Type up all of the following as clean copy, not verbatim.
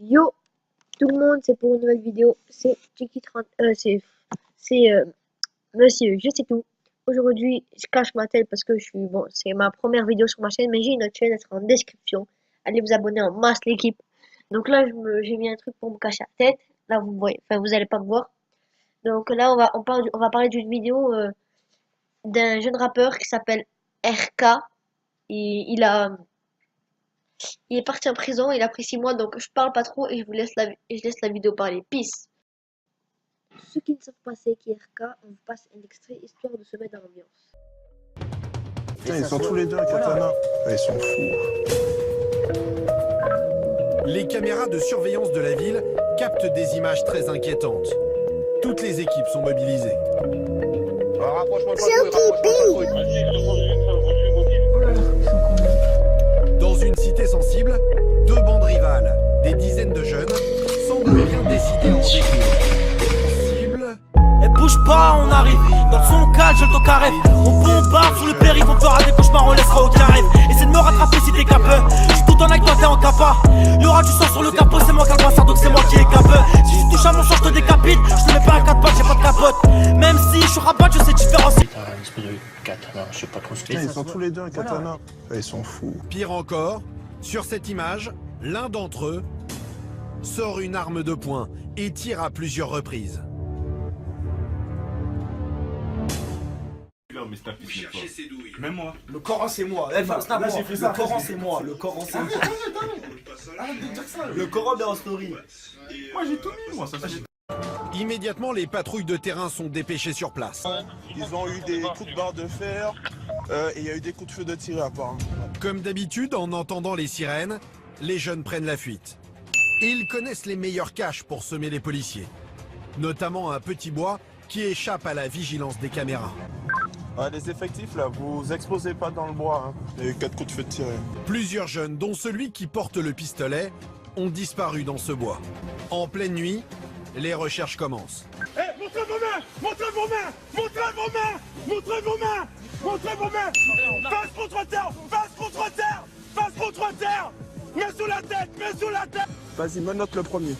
Yo tout le monde, c'est pour une nouvelle vidéo, c'est Tiki30, Monsieur, je sais tout. Aujourd'hui, je cache ma tête parce que c'est ma première vidéo sur ma chaîne, mais j'ai une autre chaîne, elle sera en description. Allez vous abonner en masse l'équipe. Donc là, j'ai mis un truc pour me cacher la tête. Là, vous me voyez, enfin, vous allez pas me voir. Donc là, on va parler d'une vidéo d'un jeune rappeur qui s'appelle RK. Il est parti en prison, il a pris 6 mois, donc je parle pas trop et je laisse la vidéo parler. Peace. Ceux qui ne savent pas c'est qui est RK, on vous passe un extrait histoire de se mettre dans l'ambiance. Putain, ils sont tous les deux à katana. Ils sont fous. Les caméras de surveillance de la ville captent des images très inquiétantes. Toutes les équipes sont mobilisées. Dans une cité sensible, deux bandes rivales, des dizaines de jeunes, semblent bien décidés à en découdre. Cible. Et bouge pas, on arrive. Dans son calme, je le toque à rêve. On bombarde sur le périph', on fera des cauchemars, on laissera aucun rêve. Essaie de me rattraper si t'es capeux. J'suis tout en avec toi, t'es en capa. Y'aura du sang sur le capot, c'est moi qui ai le brassard, donc c'est moi qui ai capeux. Si tu touches à mon sang, je te décapite. Je te mets pas un 4 pattes, j'ai pas de capote. Même si je suis rabat, je sais différencier. Un espèce de katana, je sais pas trop ce que Putain, c'est. ils sont tous les deux à katana. Ils sont fous. Pire encore, sur cette image, l'un d'entre eux sort une arme de poing et tire à plusieurs reprises. Non mais c'est un fils de Ses douilles. Même moi. Le Coran, c'est moi. Le Coran, c'est moi. Le Coran, c'est moi. Le Coran, bien en story. Moi j'ai tout mis moi, ça. Immédiatement, les patrouilles de terrain sont dépêchées sur place. Ils ont eu des coups de barre de fer et il y a eu des coups de feu de tir apparemment. Comme d'habitude, en entendant les sirènes, les jeunes prennent la fuite. Et ils connaissent les meilleurs caches pour semer les policiers. Notamment un petit bois qui échappe à la vigilance des caméras. Les effectifs là, vous exposez pas dans le bois. Hein. Il y a eu 4 coups de feu de tir. Plusieurs jeunes, dont celui qui porte le pistolet, ont disparu dans ce bois. En pleine nuit, les recherches commencent. Montrez vos mains. Montrez vos mains. Montrez vos mains. Montrez vos mains. Montrez vos mains. Face contre terre. Face contre terre. Face contre terre. Mets sous la tête. Mets sous la tête. Vas-y, menotte le premier.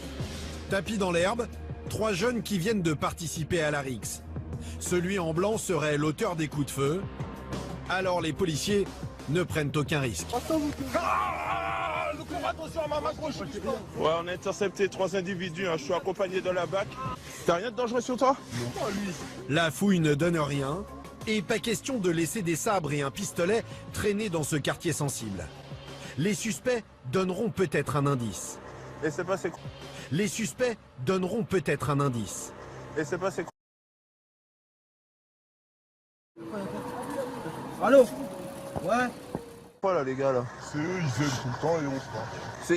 Tapis dans l'herbe, 3 jeunes qui viennent de participer à la rixe. Celui en blanc serait l'auteur des coups de feu. Alors les policiers ne prennent aucun risque. Ouais, on a intercepté 3 individus. Hein. Je suis accompagné de la BAC. T'as rien de dangereux sur toi? Non. La fouille ne donne rien. Et pas question de laisser des sabres et un pistolet traîner dans ce quartier sensible. Les suspects donneront peut-être un indice. Et c'est passé quoi? Les suspects donneront peut-être un indice. Et c'est passé quoi? Allô? Ouais. Quoi là les gars là? C'est eux, ils aiment tout le temps et on se parle.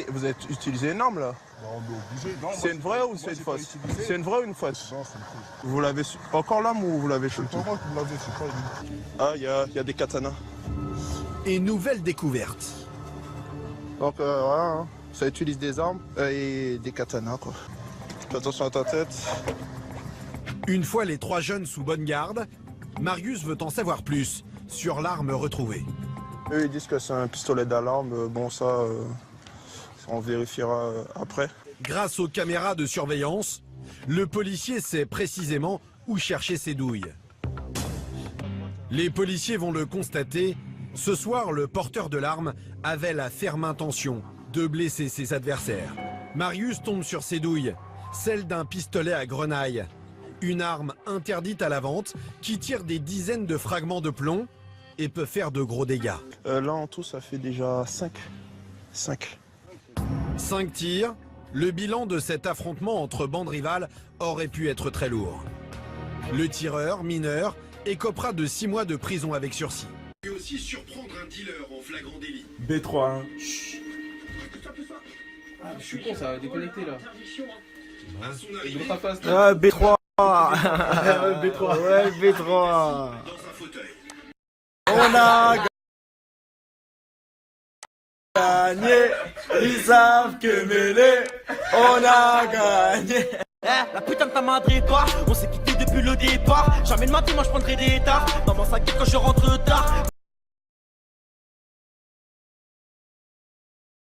Vous avez utilisé une arme là? Non, on est obligé. Non, C'est une vraie ou c'est une fausse? C'est une vraie ou une fausse? Non, c'est une fausse. Vous l'avez encore l'arme ou vous l'avez C'est shooté? pas moi qui me l'avais, c'est pas lui. Ah, il y a des katanas. Et nouvelle découverte. Donc voilà, hein. Ça utilise des armes et des katanas quoi. Fais attention à ta tête. Une fois les 3 jeunes sous bonne garde, Marius veut en savoir plus sur l'arme retrouvée. Eux ils disent que c'est un pistolet d'alarme. Bon ça, on vérifiera après. Grâce aux caméras de surveillance, le policier sait précisément où chercher ses douilles. Les policiers vont le constater. Ce soir, le porteur de l'arme avait la ferme intention de blesser ses adversaires. Marius tombe sur ses douilles, celle d'un pistolet à grenaille. Une arme interdite à la vente qui tire des dizaines de fragments de plomb et peut faire de gros dégâts. Là en tout ça fait déjà 5. 5 tirs, le bilan de cet affrontement entre bandes rivales aurait pu être très lourd. Le tireur, mineur, écopera de 6 mois de prison avec sursis. Il peut aussi surprendre un dealer en flagrant délit. B3, hein. Ah, je suis con, ça a déconnecté là. À son arrivée, Gros ta face. Ah, B3. B3. Ouais, B3. dans un fauteuil. On a gagné. Ils savent que mêlé. On a gagné. La putain de ta madre et toi, on s'est quitté depuis le départ. Jamais de ma vie, moi je prendrai des dards. Dans mon sac quand je rentre tard.